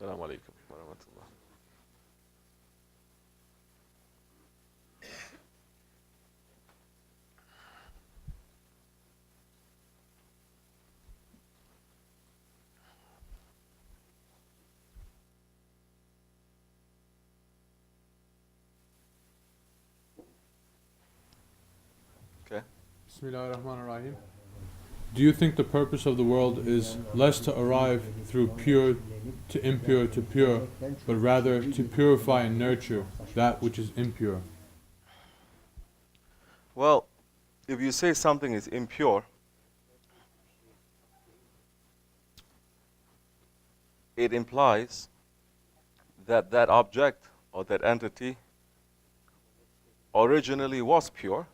Assalamu alaikum wa rahmatullah. Okay. Bismillah ar-Rahman ar-Rahim. Do you think the purpose of the world is less to arrive through pure to impure to pure, but rather to purify and nurture that which is impure? Well, if you say something is impure, it implies that that object or that entity originally was pure,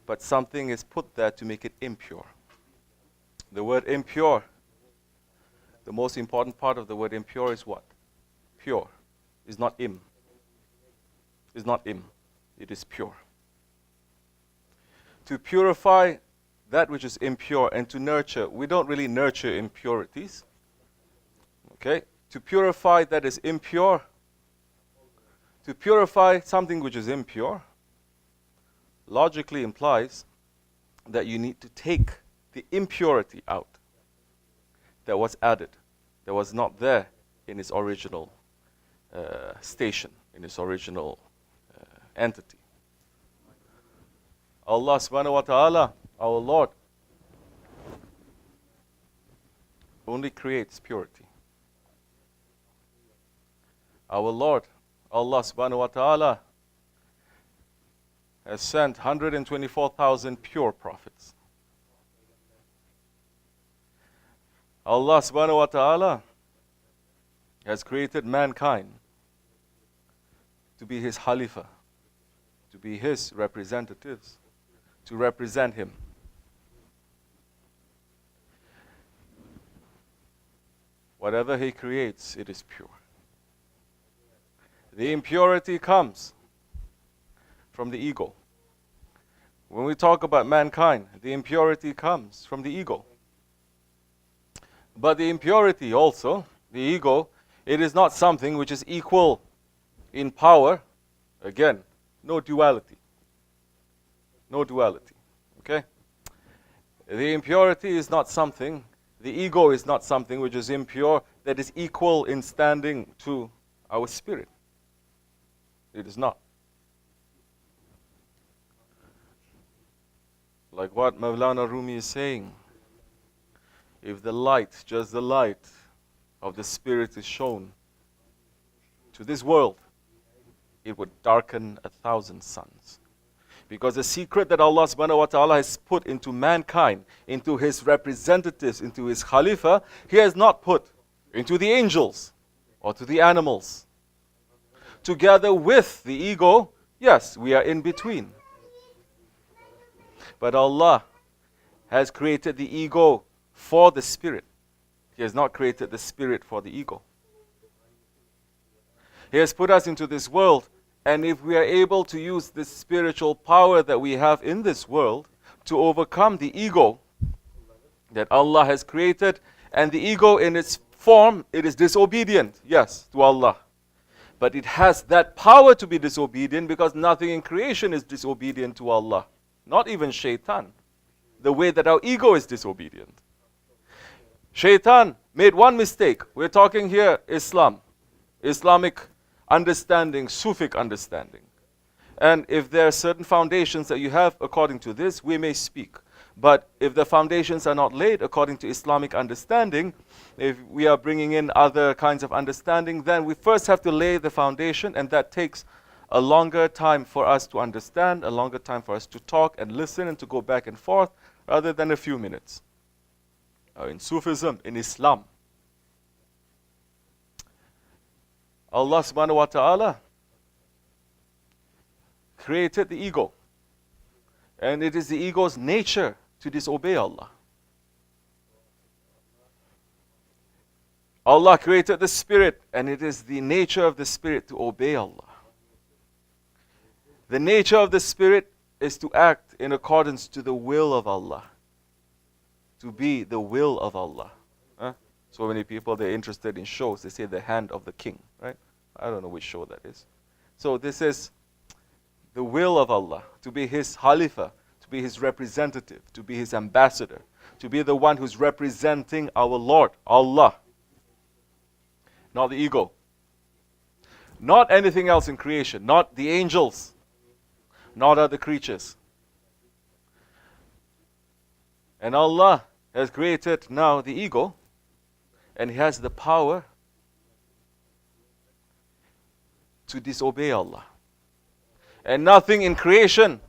but something is put there to make it impure. The word impure, the most important part of the word impure is what? Pure. It's not im. It's not im. It is pure. To purify that which is impure and to nurture, we don't really nurture impurities. Okay? To purify that is impure, to purify something which is impure, logically implies that you need to take the impurity out that was added, that was not there in its original station, in its original entity. Allah subhanahu wa ta'ala, our Lord, only creates purity. Our Lord, Allah subhanahu wa ta'ala, has sent 124,000 pure prophets. Allah subhanahu wa ta'ala has created mankind to be His khalifah, to be His representatives, to represent Him. Whatever He creates, it is pure. The impurity comes from the ego. When we talk about mankind, the impurity comes from the ego. But the impurity also, the ego, it is not something which is equal in power. Again, no duality. No duality. Okay? The impurity is not something, the ego is not something which is impure that is equal in standing to our spirit. It is not. Like what Mawlana Rumi is saying, if the light, just the light of the Spirit is shown to this world, it would darken 1,000 suns. Because the secret that Allah subhanahu wa ta'ala has put into mankind, into His representatives, into His khalifah, He has not put into the angels or to the animals. Together with the ego, yes, we are in between. But Allah has created the ego for the spirit. He has not created the spirit for the ego. He has put us into this world, and if we are able to use this spiritual power that we have in this world to overcome the ego that Allah has created, and the ego in its form, it is disobedient, yes, to Allah. But it has that power to be disobedient because nothing in creation is disobedient to Allah. Not even shaitan. The way that our ego is disobedient. Shaitan made one mistake. We're talking here Islam. Islamic understanding, Sufic understanding. And if there are certain foundations that you have according to this, we may speak. But if the foundations are not laid according to Islamic understanding, if we are bringing in other kinds of understanding, then we first have to lay the foundation, and that takes a longer time for us to understand, a longer time for us to talk and listen and to go back and forth, rather than a few minutes. In Sufism, in Islam, Allah subhanahu wa ta'ala created the ego. And it is the ego's nature to disobey Allah. Allah created the spirit, and it is the nature of the spirit to obey Allah. The nature of the spirit is to act in accordance to the will of Allah. To be the will of Allah. So many people, they're interested in shows. They say the hand of the king, right? I don't know which show that is. So this is the will of Allah, to be His khalifah, to be His representative, to be His ambassador, to be the one who's representing our Lord, Allah. Not the ego. Not anything else in creation. Not the angels. Not other creatures. And Allah has created now the ego, and He has the power to disobey Allah. And nothing in creation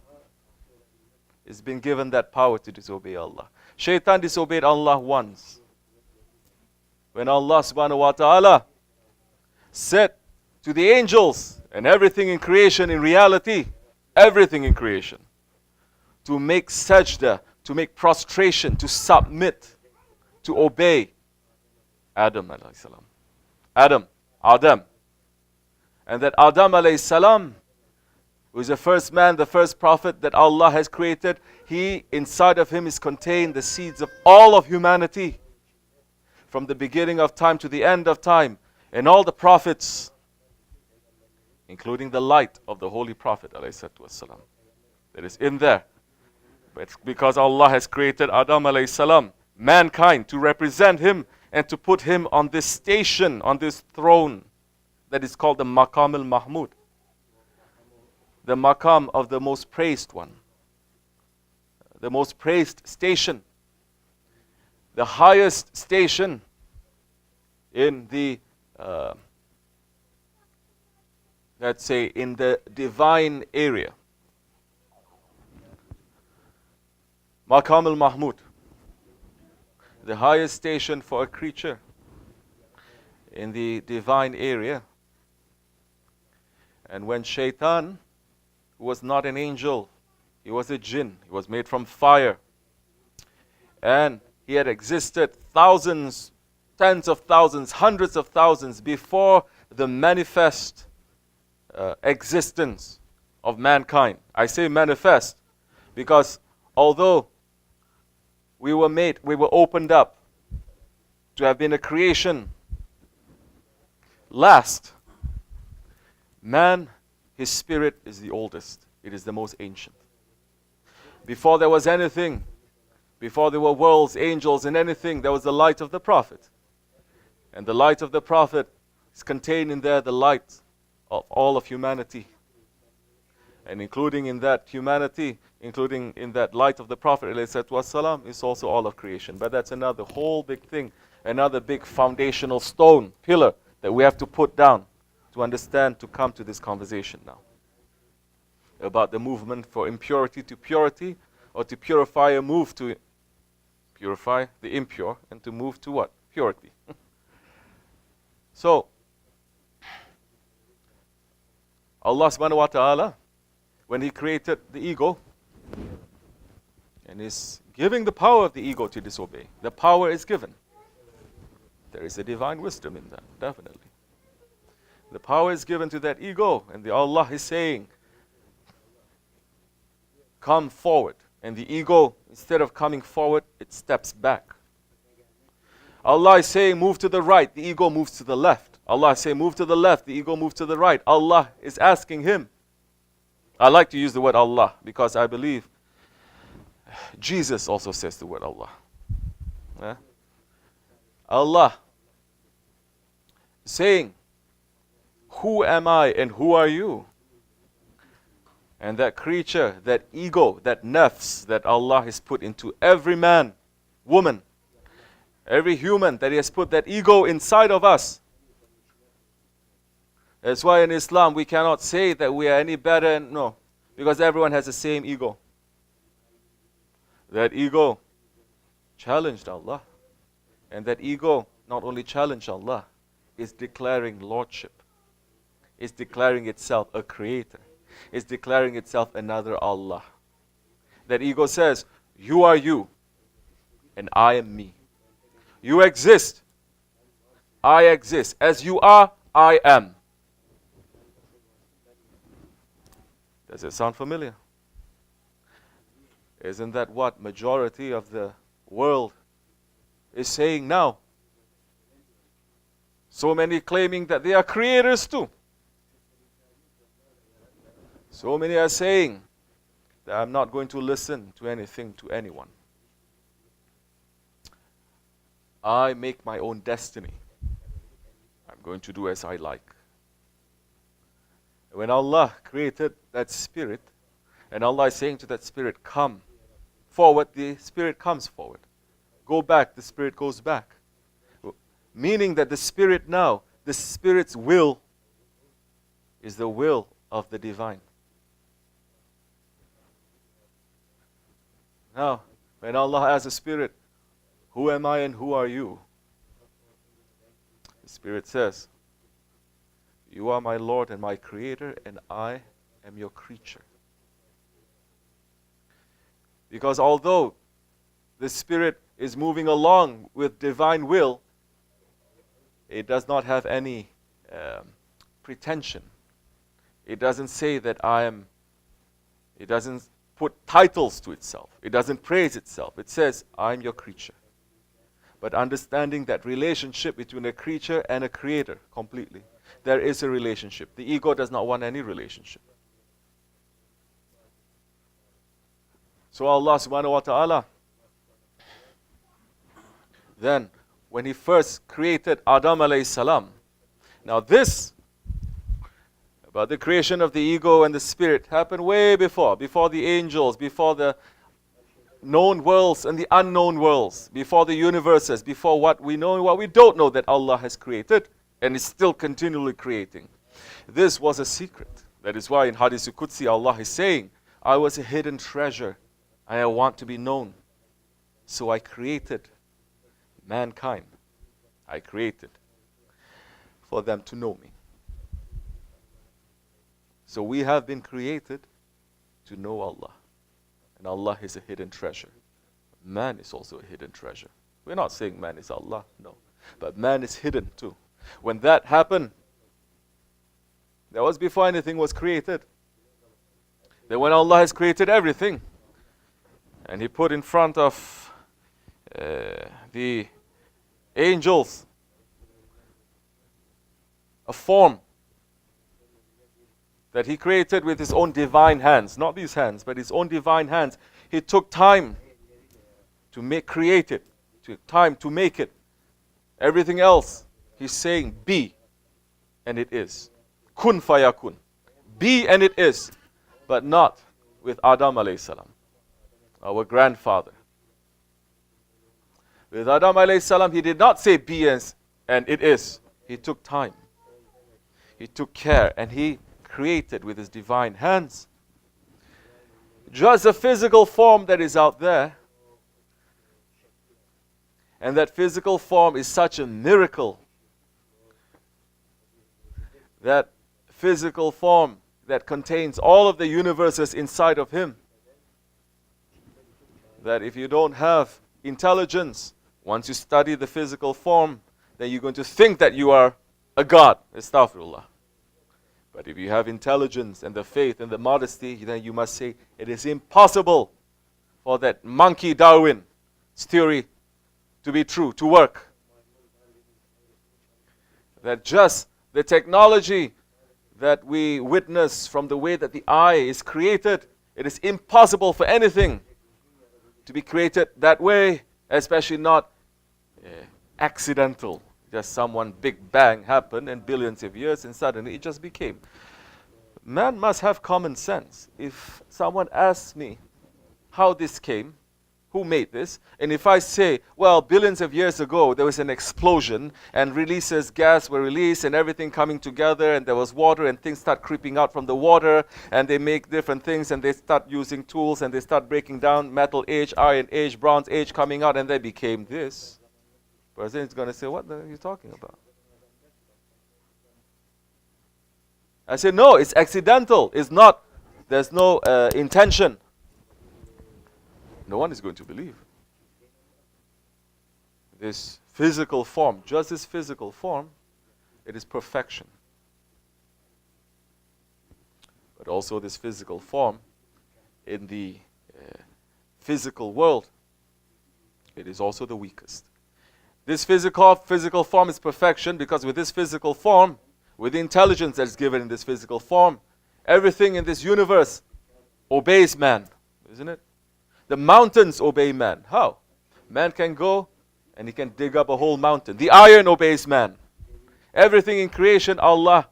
has been given that power to disobey Allah. Shaitan disobeyed Allah once. When Allah subhanahu wa ta'ala said to the angels and everything in creation, in reality, everything in creation, to make sajda, to make prostration, to submit, to obey Adam alayhi salam. Adam. And that Adam alayhi salam, who is the first man, the first prophet that Allah has created, he, inside of him is contained the seeds of all of humanity. From the beginning of time to the end of time. And all the prophets, including the light of the Holy Prophet ﷺ, that is in there. But because Allah has created Adam alayhi salam, mankind, to represent him and to put him on this station, on this throne, that is called the Maqam al-Mahmud. The Maqam of the most praised one. The most praised station. The highest station in the, let's say, in the divine area. Maqam al-Mahmud. The highest station for a creature in the divine area. And when Shaitan, who was not an angel, he was a jinn, he was made from fire, and he had existed thousands, tens of thousands, hundreds of thousands before the manifest existence of mankind. I say manifest because although we were opened up to have been a creation last, man, his spirit is the oldest. It is the most ancient. Before there was anything, before there were worlds, angels, and anything, there was the light of the Prophet. And the light of the Prophet is contained in there, the light of all of humanity. And including in that humanity, including in that light of the Prophet ﷺ, is also all of creation. But that's another whole big thing, another big foundational stone, pillar, that we have to put down to understand, to come to this conversation now. About the movement for impurity to purity, or to purify a move to purify the impure, and to move to what? Purity. So, Allah subhanahu wa ta'ala, when He created the ego, and is giving the power of the ego to disobey, the power is given. There is a divine wisdom in that, definitely. The power is given to that ego, and the Allah is saying, come forward. And the ego, instead of coming forward, it steps back. Allah is saying, move to the right. The ego moves to the left. Allah is saying, move to the left. The ego moves to the right. Allah is asking him. I like to use the word Allah because I believe Jesus also says the word Allah. Yeah? Allah saying, who am I and who are you? And that creature, that ego, that nafs that Allah has put into every man, woman, every human, that He has put that ego inside of us. That's why in Islam we cannot say that we are any better, no, because everyone has the same ego. That ego challenged Allah. And that ego not only challenged Allah, is declaring lordship. Is declaring itself a creator. Is declaring itself another Allah. That ego says, you are you, and I am me. You exist, I exist. As you are, I am. Does it sound familiar? Isn't that what majority of the world is saying now? So many claiming that they are creators too. So many are saying that I'm not going to listen to anything, to anyone. I make my own destiny. I'm going to do as I like. When Allah created that spirit, and Allah is saying to that spirit, come forward, the spirit comes forward. Go back, the spirit goes back. Meaning that the spirit now, the spirit's will is the will of the divine. Now, when Allah asks the spirit, who am I and who are you? The spirit says, you are my Lord and my Creator, and I am your creature. Because although the spirit is moving along with divine will, it does not have any pretension. It doesn't say that I am, it doesn't put titles to itself. It doesn't praise itself. It says, I am your creature. But understanding that relationship between a creature and a creator completely, there is a relationship. The ego does not want any relationship. So Allah subhanahu wa ta'ala, then when He first created Adam alayhi salam, now this, about the creation of the ego and the spirit, happened way before the angels, before the known worlds and the unknown worlds, before the universes, before what we know and what we don't know that Allah has created and is still continually creating. This was a secret. That is why in Hadith Qudsi Allah is saying, I was a hidden treasure and I want to be known. So I created mankind. I created for them to know me. So we have been created to know Allah. And Allah is a hidden treasure. Man is also a hidden treasure. We're not saying man is Allah, no. But man is hidden too. When that happened, that was before anything was created. Then when Allah has created everything, and He put in front of the angels a form that He created with His own divine hands, not these hands, but His own divine hands. He took time to create it, took time to make it. Everything else, He's saying, be, and it is. Kun fayakun. Be and it is. But not with Adam alayhi salam, our grandfather. With Adam alayhi salam, He did not say be and it is. He took time. He took care, and He created with His divine hands. Just a physical form that is out there. And that physical form is such a miracle. That physical form that contains all of the universes inside of Him. That if you don't have intelligence, once you study the physical form, then you're going to think that you are a God. Astaghfirullah. But if you have intelligence and the faith and the modesty, then you must say, it is impossible for that monkey Darwin's theory to be true, to work. That just the technology that we witness from the way that the eye is created, it is impossible for anything to be created that way, especially not accidental. Just someone big bang happened and billions of years and suddenly it just became. Man must have common sense. If someone asks me how this came, who made this, and if I say, well, billions of years ago there was an explosion and gas were released and everything coming together and there was water and things start creeping out from the water and they make different things and they start using tools and they start breaking down metal age, iron age, bronze age coming out and they became this. Person is going to say, what are you talking about? I say, no, it's accidental. It's not, there's no intention. No one is going to believe. This physical form, just this physical form, it is perfection. But also this physical form, in the physical world, it is also the weakest. This physical form is perfection, because with this physical form, with the intelligence that's given in this physical form, everything in this universe obeys man, isn't it? The mountains obey man. How? Man can go and he can dig up a whole mountain. The iron obeys man. Everything in creation, Allah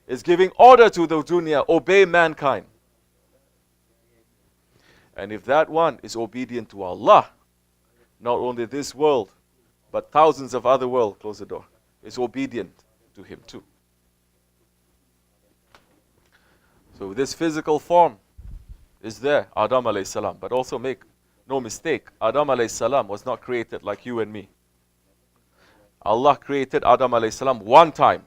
is giving order to the dunya, obey mankind. And if that one is obedient to Allah, not only this world, but thousands of other worlds, close the door, is obedient to him too. So this physical form is there, Adam alayhi salam. But also make no mistake, Adam alayhi salam was not created like you and me. Allah created Adam alayhi salam one time,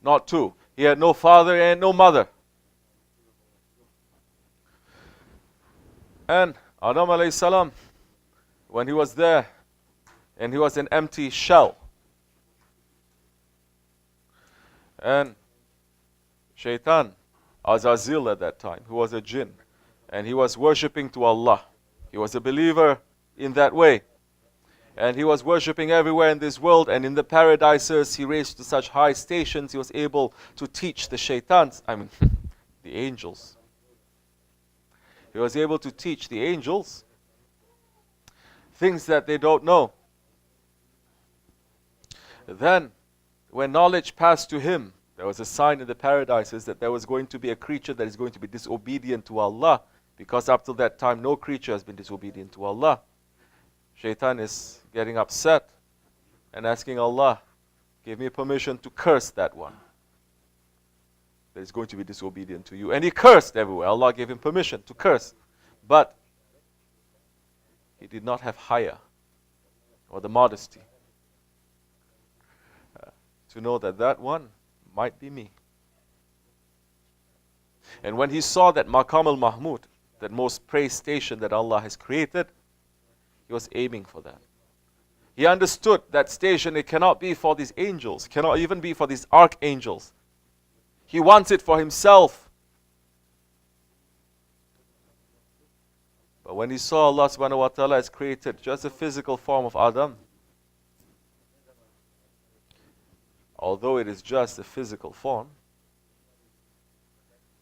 not two. He had no father and no mother. And Adam alayhi salam, when he was there, and he was an empty shell, and Shaitan, Azazil at that time, who was a jinn, and he was worshipping to Allah. He was a believer in that way. And he was worshipping everywhere in this world, and in the paradises he raised to such high stations, he was able to teach the shaitans, the angels. He was able to teach the angels things that they don't know. Then, when knowledge passed to him, there was a sign in the paradises that there was going to be a creature that is going to be disobedient to Allah, because up till that time no creature has been disobedient to Allah. Shaitan is getting upset and asking Allah, give me permission to curse that one that is going to be disobedient to you. And he cursed everywhere. Allah gave him permission to curse. But he did not have haya or the modesty to know that that one might be me. And when he saw that Maqam al-Mahmud, that most praised station that Allah has created, he was aiming for that. He understood that station, it cannot be for these angels, cannot even be for these archangels. He wants it for himself. But when he saw Allah subhanahu wa ta'ala has created just a physical form of Adam, although it is just a physical form,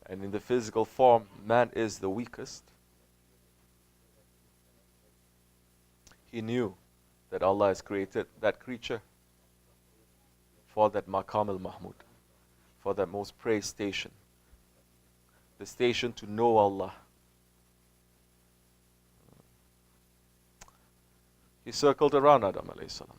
and in the physical form man is the weakest, he knew that Allah has created that creature for that Maqam al-Mahmud, for that most praised station, the station to know Allah. He circled around Adam alayhi salam.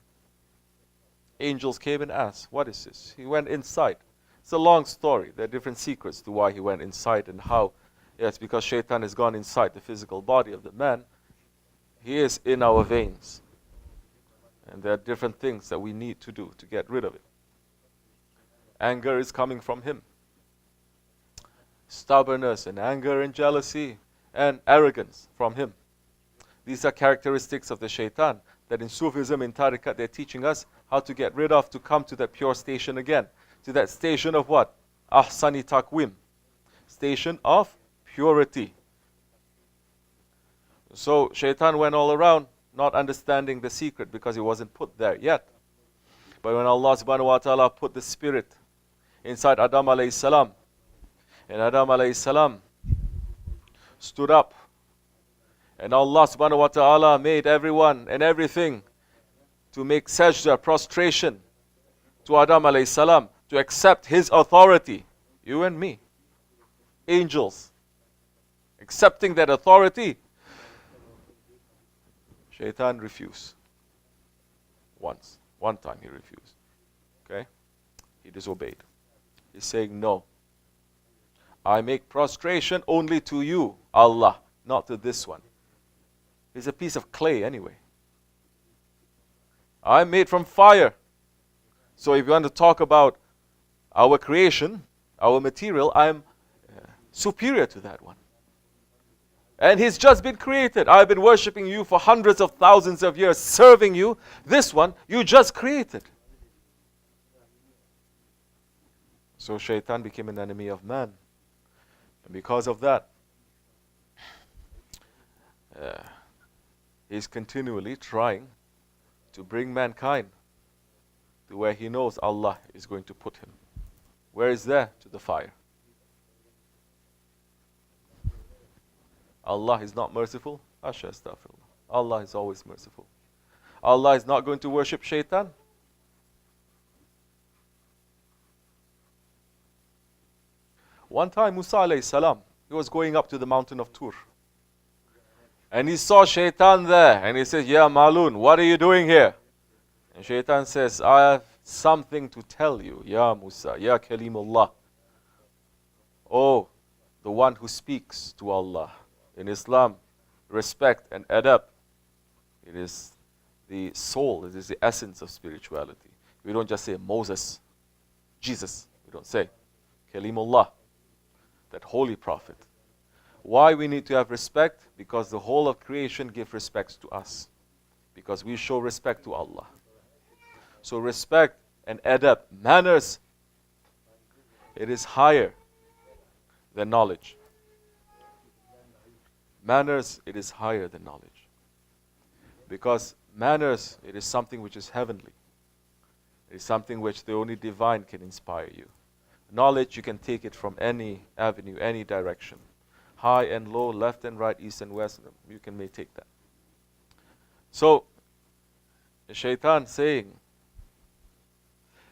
Angels came and asked, what is this? He went inside. It's a long story. There are different secrets to why he went inside and how. Yes, because Shaitan has gone inside the physical body of the man. He is in our veins. And there are different things that we need to do to get rid of it. Anger is coming from him. Stubbornness and anger and jealousy and arrogance from him. These are characteristics of the Shaitan that in Sufism, in Tariqat, they're teaching us how to get rid of, to come to that pure station again. To that station of what? Ahsani Taqwim. Station of purity. So Shaitan went all around, not understanding the secret because he wasn't put there yet. But when Allah subhanahu wa ta'ala put the spirit inside Adam alayhi salam, and Adam alayhi salam stood up, and Allah subhanahu wa ta'ala made everyone and everything to make sajda, prostration to Adam alayhi salam, to accept his authority. You and me, angels, accepting that authority. Shaitan refused. One time he refused. Okay? He disobeyed. He's saying, no. I make prostration only to you, Allah, not to this one. He's a piece of clay anyway. I'm made from fire. So if you want to talk about our creation, our material, I'm superior to that one. And he's just been created. I've been worshipping you for hundreds of thousands of years, serving you. This one, you just created. So Shaitan became an enemy of man. And because of that, He's continually trying to bring mankind to where he knows Allah is going to put him. Where is there? To the fire. Allah is not merciful. Asha astaghfirullah. Allah is always merciful. Allah is not going to worship shaitan. One time Musa alayhi salam, he was going up to the mountain of Tur. And he saw shaitan there. And he says, Ya Malun, what are you doing here? And shaitan says, I have something to tell you, Ya Musa, Ya Kalimullah. Oh, the one who speaks to Allah. In Islam, respect and adab, it is the soul, it is the essence of spirituality. We don't just say Moses, Jesus. We don't say Kalimullah, that holy prophet. Why we need to have respect? Because the whole of creation gives respects to us. Because we show respect to Allah. So respect and adab, manners, it is higher than knowledge. Manners, it is higher than knowledge. Because manners, it is something which is heavenly. It is something which the only divine can inspire you. Knowledge, you can take it from any avenue, any direction. High and low, left and right, east and west, you may take that. So, the shaitan saying,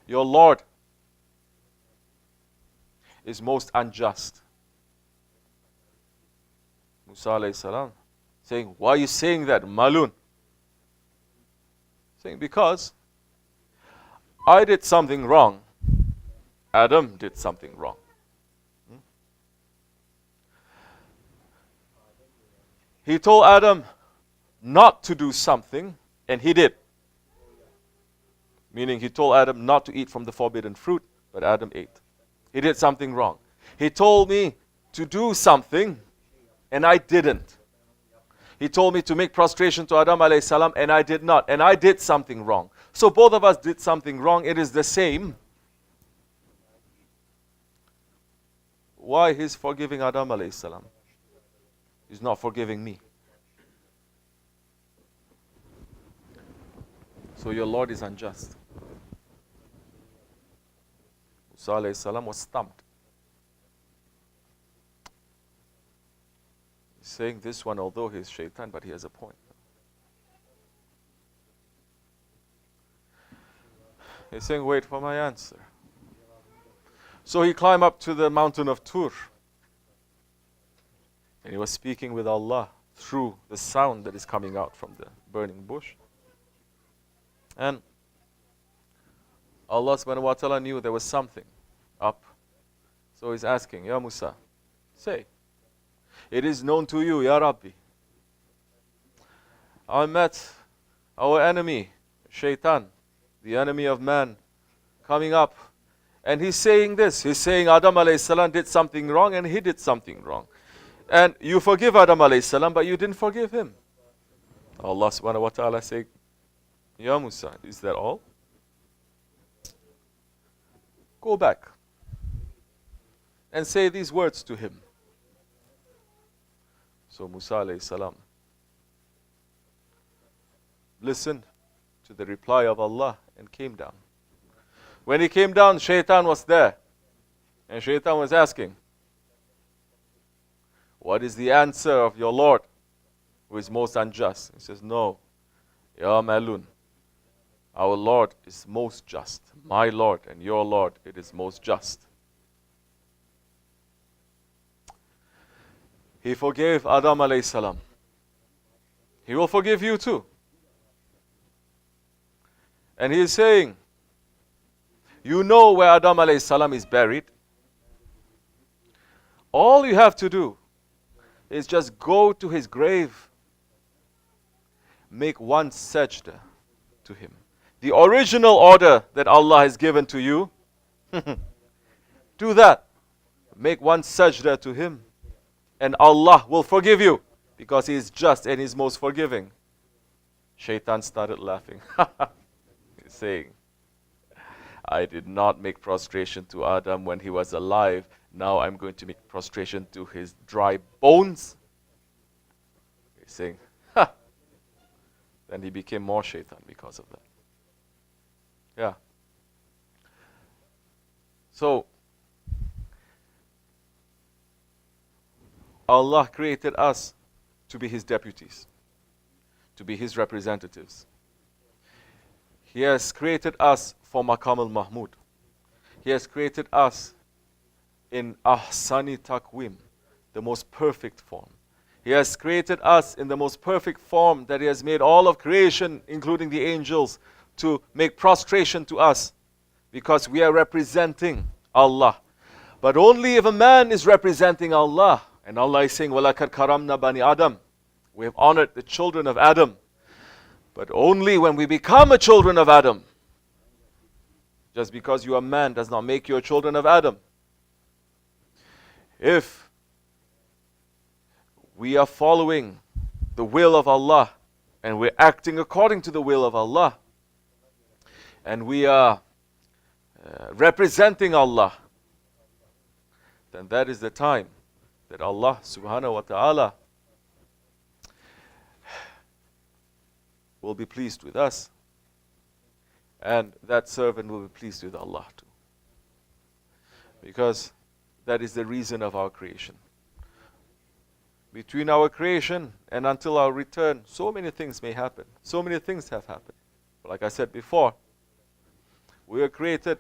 your Lord is most unjust. Musa alayhi salam saying, why are you saying that, Malun? Saying, because I did something wrong. Adam did something wrong. He told Adam not to do something, and he did. Meaning he told Adam not to eat from the forbidden fruit, but Adam ate. He did something wrong. He told me to do something, and I didn't. He told me to make prostration to Adam alayhi salam, and I did not. And I did something wrong. So both of us did something wrong. It is the same. Why he's forgiving Adam alayhi salam? He's not forgiving me. So your Lord is unjust. Musa alayhi salam was stumped. He's saying this one, although he's shaitan, but he has a point. He's saying, wait for my answer. So he climbed up to the mountain of Tur. And he was speaking with Allah through the sound that is coming out from the burning bush. And Allah subhanahu wa ta'ala knew there was something up. So he's asking, Ya Musa, say, it is known to you, Ya Rabbi. I met our enemy, Shaitan, the enemy of man, coming up. And he's saying this. He's saying Adam alayhi salam did something wrong and he did something wrong. And you forgive Adam alayhi salam, but you didn't forgive him. Allah subhanahu wa ta'ala said, Ya Musa, is that all? Go back and say these words to him. So Musa alayhi salam listened to the reply of Allah and came down. When he came down, Shaitan was there. And Shaitan was asking, what is the answer of your Lord who is most unjust? He says, no, Ya Malun, our Lord is most just. My Lord and your Lord, it is most just. He forgave Adam alayhi salam. He will forgive you too. And he is saying, you know where Adam alayhi salam is buried. All you have to do is just go to his grave. Make one sajda to him. The original order that Allah has given to you, do that. Make one sajda to him. And Allah will forgive you because He is just and He is most forgiving. Shaitan started laughing. He's saying, I did not make prostration to Adam when he was alive. Now I'm going to make prostration to his dry bones. He's saying, ha, Then he became more shaitan because of that. Yeah. So, Allah created us to be His deputies, to be His representatives. He has created us for Maqam al-Mahmud. He has created us in Ahsani Taqwim, the most perfect form. He has created us in the most perfect form that He has made all of creation, including the angels, to make prostration to us because we are representing Allah. But only if a man is representing Allah, and Allah is saying, وَلَكَدْ كَرَمْنَا بَنِي Adam, we have honored the children of Adam. But only when we become a children of Adam. Just because you are man does not make you a children of Adam. If we are following the will of Allah and we're acting according to the will of Allah and we are representing Allah, then that is the time that Allah subhanahu wa ta'ala will be pleased with us, and that servant will be pleased with Allah too. Because that is the reason of our creation. Between our creation and until our return, so many things may happen. So many things have happened. But like I said before, we were created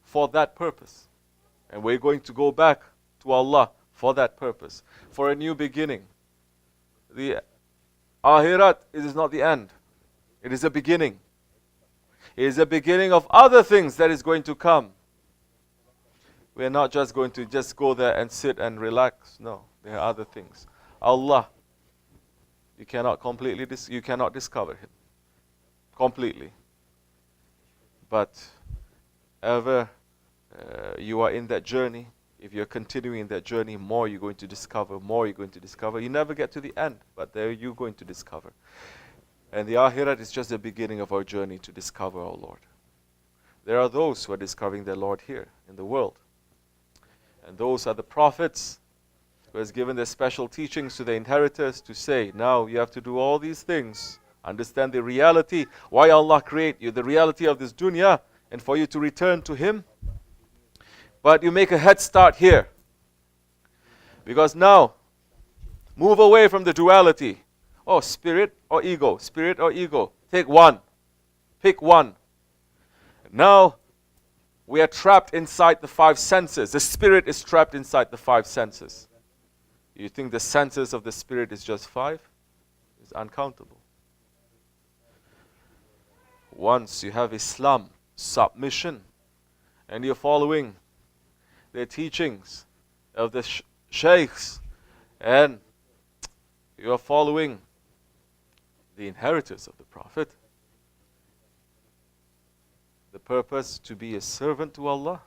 for that purpose. And we're going to go back to Allah for that purpose. For a new beginning. The Akhirat is not the end. It is a beginning. It is a beginning of other things that is going to come. We are not just going to just go there and sit and relax. No, there are other things. Allah, you cannot you cannot discover Him completely. But ever you are in that journey, if you're continuing that journey, more you're going to discover, more you're going to discover. You never get to the end, but there you're going to discover. And the Akhirat is just the beginning of our journey to discover our Lord. There are those who are discovering their Lord here in the world. And those are the prophets who has given their special teachings to the inheritors to say, now you have to do all these things. Understand the reality, why Allah created you, the reality of this dunya, and for you to return to Him. But you make a head start here. Because now, move away from the duality. Oh, spirit or ego? Spirit or ego? Take one. Pick one. Now, we are trapped inside the five senses. The spirit is trapped inside the five senses. You think the senses of the spirit is just five? It's uncountable. Once you have Islam, submission, and you're following the teachings of the sheikhs, and you are following the inheritors of the Prophet, the purpose to be a servant to Allah.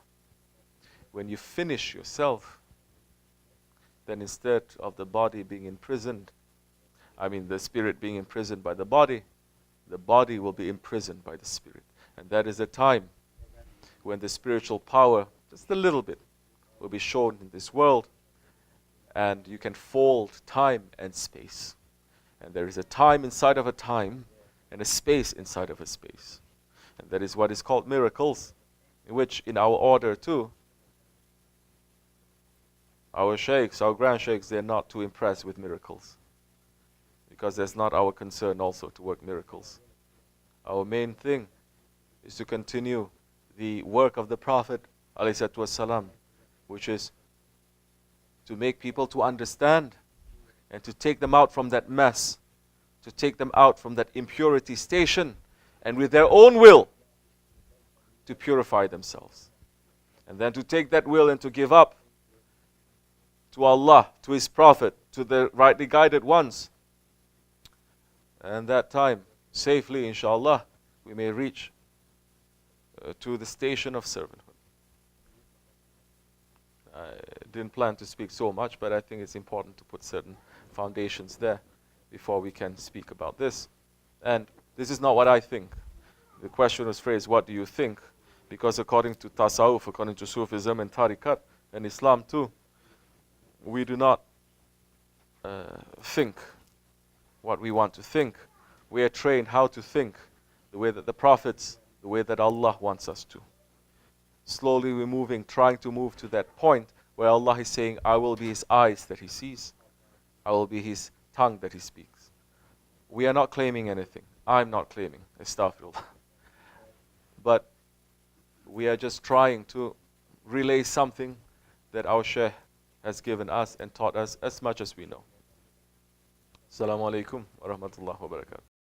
When you finish yourself, then instead of the body being imprisoned, the spirit being imprisoned by the body will be imprisoned by the spirit. And that is the time when the spiritual power, just a little bit, will be shown in this world, and you can fold time and space. And there is a time inside of a time, and a space inside of a space. And that is what is called miracles, in which in our order too, our sheikhs, our grand sheikhs, they're not too impressed with miracles. Because that's not our concern also to work miracles. Our main thing is to continue the work of the Prophet ﷺ, which is to make people to understand and to take them out from that mess, to take them out from that impurity station, and with their own will to purify themselves. And then to take that will and to give up to Allah, to His Prophet, to the rightly guided ones. And that time, safely, inshallah, we may reach to the station of servanthood. I didn't plan to speak so much, but I think it's important to put certain foundations there before we can speak about this. And this is not what I think. The question was phrased, what do you think? Because according to Tasawwuf, according to Sufism and Tariqat, and Islam too, we do not think what we want to think, We are trained how to think the way that the prophets, the way that Allah wants us to. Slowly we're moving, trying to move to that point where Allah is saying, I will be his eyes that he sees. I will be his tongue that he speaks. We are not claiming anything. I'm not claiming, astaghfirullah. But we are just trying to relay something that our Shaykh has given us and taught us as much as we know. Assalamu alaikum wa rahmatullahi wa barakatuh.